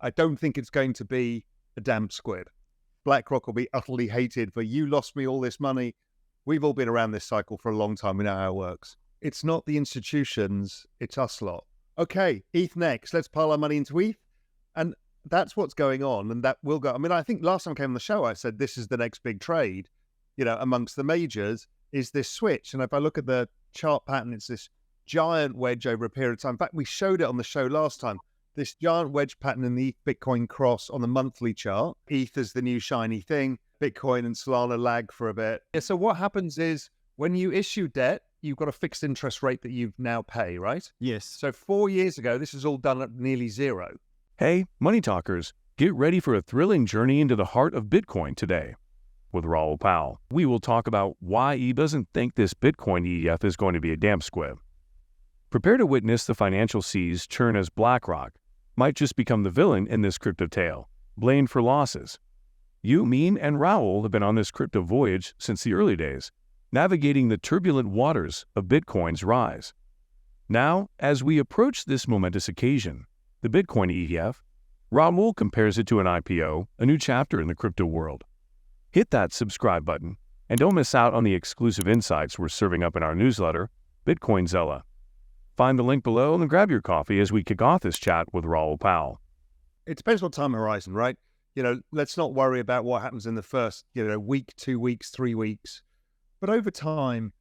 I don't think it's going to be a damn squid. BlackRock will be utterly hated for you lost me all this money. We've all been around this cycle for a long time. We know how it works. It's not the institutions, it's us lot. Okay, ETH next. Let's pile our money into ETH. And that's what's going on. And that will go. I mean, I think last time I came on the show, I said this is the next big trade, amongst the majors is this switch. And if I look at the chart pattern, it's this giant wedge over a period of time. In fact, we showed it on the show last time. This giant wedge pattern in the ETH Bitcoin cross on the monthly chart. ETH is the new shiny thing. Bitcoin and Solana lag for a bit. Yeah, so what happens is when you issue debt, you've got a fixed interest rate that you now pay, right? Yes. So 4 years ago, this is all done at nearly zero. Hey, Money Talkers, get ready for a thrilling journey into the heart of Bitcoin today. With Raoul Pal, we will talk about why he doesn't think this Bitcoin ETF is going to be a damn squib. Prepare to witness the financial seas churn as BlackRock might just become the villain in this crypto tale, blamed for losses. You, Mean, and Raoul have been on this crypto voyage since the early days, navigating the turbulent waters of Bitcoin's rise. Now, as we approach this momentous occasion, the Bitcoin ETF, Raoul compares it to an IPO, a new chapter in the crypto world. Hit that subscribe button, and don't miss out on the exclusive insights we're serving up in our newsletter, Bitcoin Zella. Find the link below and grab your coffee as we kick off this chat with Raoul Pal. It depends what time horizon, right? Let's not worry about what happens in the first, week, 2 weeks, 3 weeks. But over time,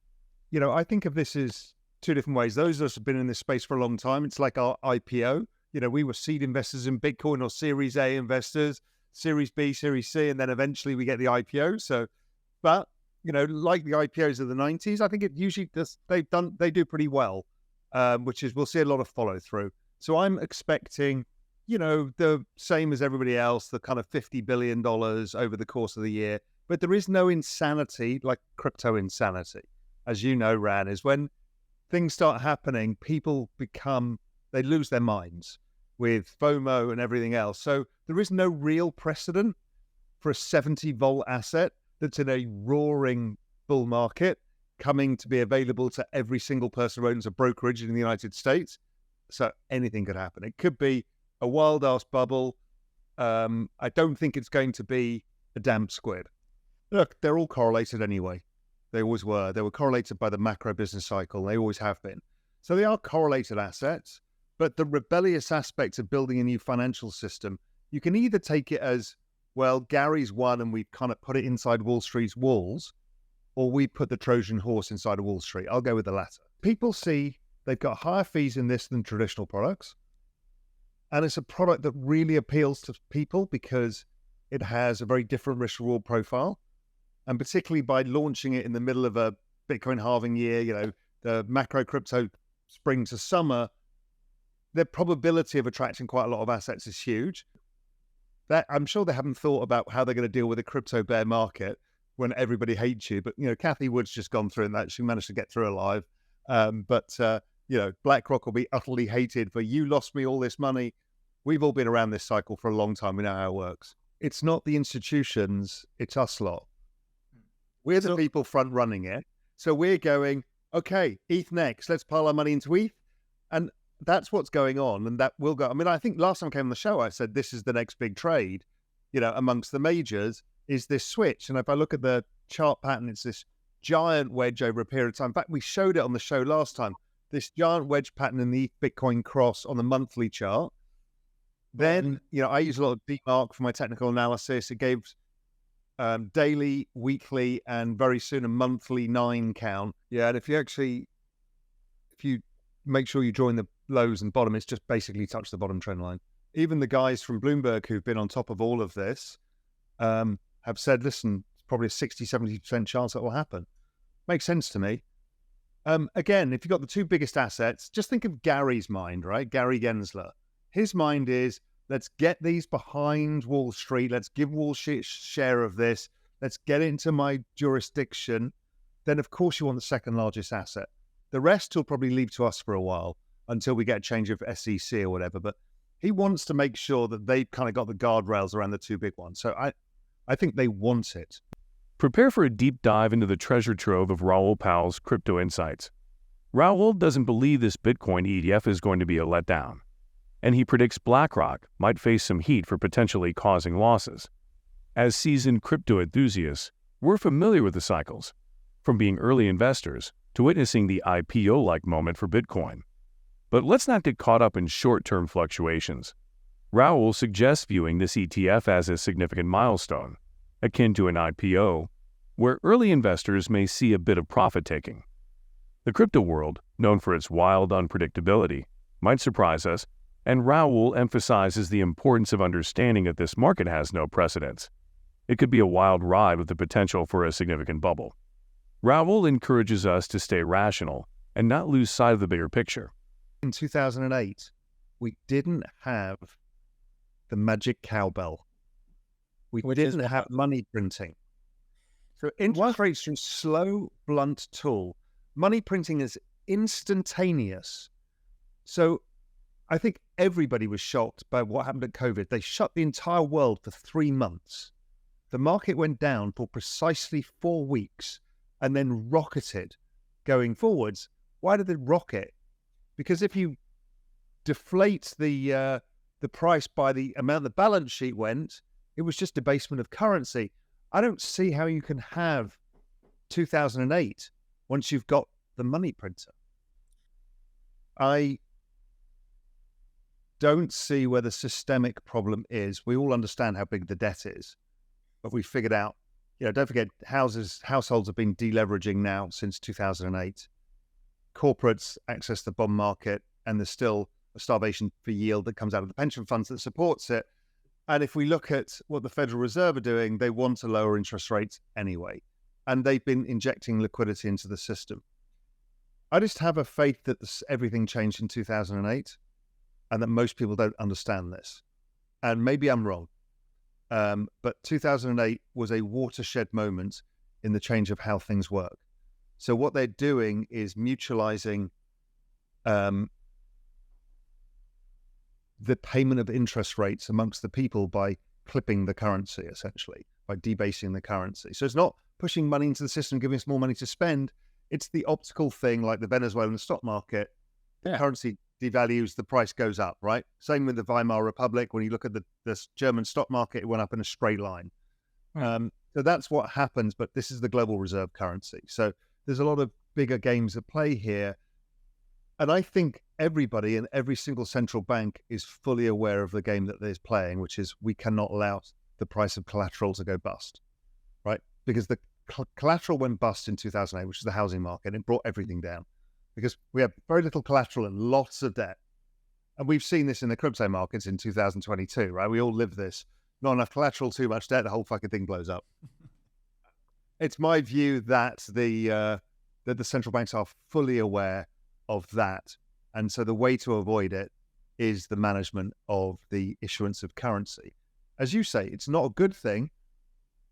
I think of this as two different ways. Those of us who've been in this space for a long time, it's like our IPO. We were seed investors in Bitcoin or Series A investors, Series B, Series C, and then eventually we get the IPO. But like the IPOs of the 90s, I think it usually does, they do pretty well, which is we'll see a lot of follow through. So I'm expecting, the same as everybody else, the kind of $50 billion over the course of the year. But there is no insanity like crypto insanity. As you know, Ran, is when things start happening, people they lose their minds with FOMO and everything else. So there is no real precedent for a 70-volt asset that's in a roaring bull market coming to be available to every single person who owns a brokerage in the United States. So anything could happen. It could be a wild-ass bubble. I don't think it's going to be a damn squid. Look, they're all correlated anyway. They always were. They were correlated by the macro business cycle. They always have been. So they are correlated assets. But the rebellious aspect of building a new financial system, you can either take it as, well, Gary's won and we've kind of put it inside Wall Street's walls, or we put the Trojan horse inside of Wall Street. I'll go with the latter. People see they've got higher fees in this than traditional products. And it's a product that really appeals to people because it has a very different risk-reward profile. And particularly by launching it in the middle of a Bitcoin halving year, the macro crypto spring to summer, the probability of attracting quite a lot of assets is huge. That I'm sure they haven't thought about how they're going to deal with a crypto bear market when everybody hates you. But, Kathy Wood's just gone through and that she managed to get through alive. BlackRock will be utterly hated for you lost me all this money. We've all been around this cycle for a long time. We know how it works. It's not the institutions, it's us lot. We're the people front running it. So we're going, okay, ETH next. Let's pile our money into ETH. And that's what's going on. And that will go. I mean, I think last time I came on the show, I said this is the next big trade, amongst the majors is this switch. And if I look at the chart pattern, it's this giant wedge over a period of time. In fact, we showed it on the show last time, this giant wedge pattern in the Bitcoin cross on the monthly chart. Then, I use a lot of DMARC for my technical analysis. It gave daily, weekly, and very soon a monthly 9 count. Yeah, and if you make sure you join the lows and bottom, it's just basically touch the bottom trend line. Even the guys from Bloomberg who've been on top of all of this have said, listen, it's probably a 60-70% chance that will happen. Makes sense to me. Again, if you've got the two biggest assets, just think of Gary's mind, right? Gary Gensler. His mind is, let's get these behind Wall Street. Let's give Wall Street share of this. Let's get it into my jurisdiction. Then, of course, you want the second largest asset. The rest he'll probably leave to us for a while until we get a change of SEC or whatever. But he wants to make sure that they've kind of got the guardrails around the two big ones. So I think they want it. Prepare for a deep dive into the treasure trove of Raoul Pal's crypto insights. Raoul doesn't believe this Bitcoin ETF is going to be a letdown. and he predicts BlackRock might face some heat for potentially causing losses. As seasoned crypto enthusiasts, we're familiar with the cycles, from being early investors to witnessing the IPO-like moment for Bitcoin. But let's not get caught up in short-term fluctuations. Raoul suggests viewing this ETF as a significant milestone, akin to an IPO, where early investors may see a bit of profit-taking. The crypto world, known for its wild unpredictability, might surprise us, and Raoul emphasizes the importance of understanding that this market has no precedents. It could be a wild ride with the potential for a significant bubble. Raoul encourages us to stay rational and not lose sight of the bigger picture. In 2008, we didn't have the magic cowbell. We didn't have money printing. So interest rates are a slow, blunt tool. Money printing is instantaneous. So I think everybody was shocked by what happened at COVID. They shut the entire world for 3 months. The market went down for precisely 4 weeks and then rocketed going forwards. Why did it rocket? Because if you deflate the price by the amount the balance sheet went, it was just debasement of currency. I don't see how you can have 2008 once you've got the money printer. I don't see where the systemic problem is. We all understand how big the debt is, but we figured out, don't forget, households have been deleveraging now since 2008. Corporates access the bond market, and there's still a starvation for yield that comes out of the pension funds that supports it. And if we look at what the Federal Reserve are doing, they want to lower interest rates anyway. And they've been injecting liquidity into the system. I just have a faith that everything changed in 2008 and that most people don't understand this. And maybe I'm wrong. But 2008 was a watershed moment in the change of how things work. So what they're doing is mutualizing the payment of interest rates amongst the people by clipping the currency, essentially, by debasing the currency. So it's not pushing money into the system, giving us more money to spend. It's the optical thing, like the Venezuelan stock market. The currency devalues, the price goes up, right? Same with the Weimar Republic. When you look at the German stock market, it went up in a straight line. So that's what happens, but this is the global reserve currency. So there's a lot of bigger games at play here. And I think everybody in every single central bank is fully aware of the game that they're playing, which is we cannot allow the price of collateral to go bust, right? Because the collateral went bust in 2008, which is the housing market, and it brought everything down because we have very little collateral and lots of debt. And we've seen this in the crypto markets in 2022, right? We all live this. Not enough collateral, too much debt, the whole fucking thing blows up. It's my view that the central banks are fully aware of that. And so the way to avoid it is the management of the issuance of currency. As you say, it's not a good thing,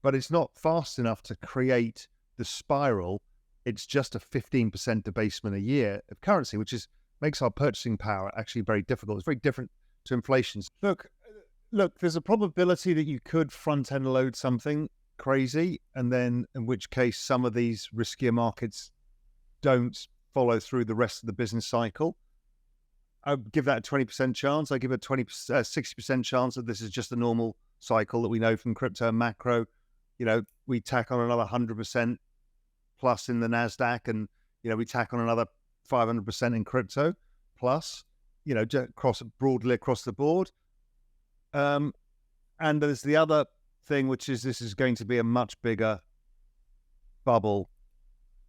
but it's not fast enough to create the spiral. It's just a 15% debasement a year of currency, which makes our purchasing power actually very difficult. It's very different to inflation. Look, there's a probability that you could front-end load something crazy, and then in which case some of these riskier markets don't follow through the rest of the business cycle. I give that a 20% chance. I give a 60% chance that this is just a normal cycle that we know from crypto and macro. We tack on another 100% plus in the NASDAQ, and, we tack on another 500% in crypto plus, broadly across the board. And there's the other thing, which is this is going to be a much bigger bubble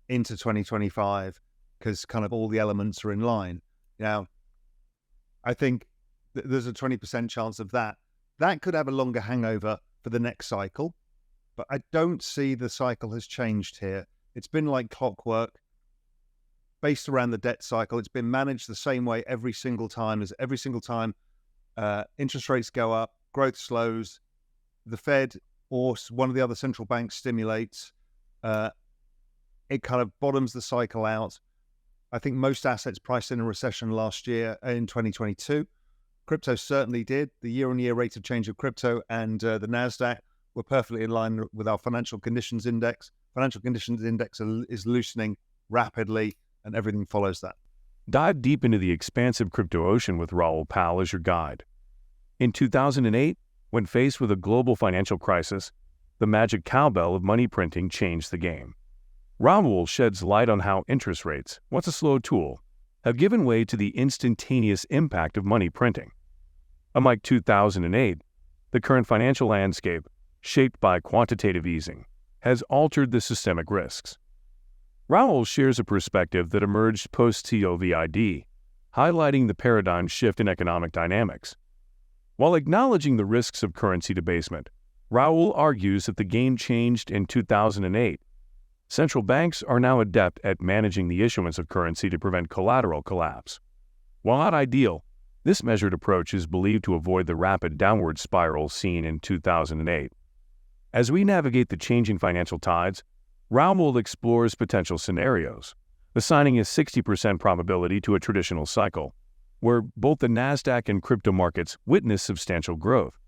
into 2025 because kind of all the elements are in line. Now, I think there's a 20% chance of that. That could have a longer hangover for the next cycle, but I don't see the cycle has changed here. It's been like clockwork, based around the debt cycle. It's been managed the same way every single time. Interest rates go up, growth slows, the Fed or one of the other central banks stimulates, it kind of bottoms the cycle out. I think most assets priced in a recession last year in 2022. Crypto certainly did. The year-on-year rate of change of crypto and the NASDAQ were perfectly in line with our financial conditions index. Financial conditions index is loosening rapidly, and everything follows that. Dive deep into the expansive crypto ocean with Raoul Pal as your guide. In 2008, when faced with a global financial crisis, the magic cowbell of money printing changed the game. Raoul sheds light on how interest rates, once a slow tool, have given way to the instantaneous impact of money printing. Unlike 2008, the current financial landscape, shaped by quantitative easing, has altered the systemic risks. Raoul shares a perspective that emerged post-COVID, highlighting the paradigm shift in economic dynamics. While acknowledging the risks of currency debasement, Raoul argues that the game changed in 2008. Central banks are now adept at managing the issuance of currency to prevent collateral collapse. While not ideal, this measured approach is believed to avoid the rapid downward spiral seen in 2008. As we navigate the changing financial tides, Raoul explores potential scenarios, assigning a 60% probability to a traditional cycle, where both the Nasdaq and crypto markets witness substantial growth.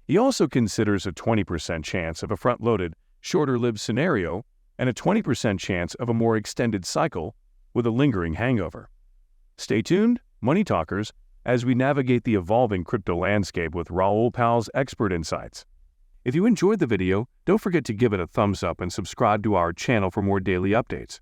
He also considers a 20% chance of a front-loaded, shorter-lived scenario and a 20% chance of a more extended cycle with a lingering hangover. Stay tuned, Money Talkers, as we navigate the evolving crypto landscape with Raoul Pal's expert insights. If you enjoyed the video, don't forget to give it a thumbs up and subscribe to our channel for more daily updates.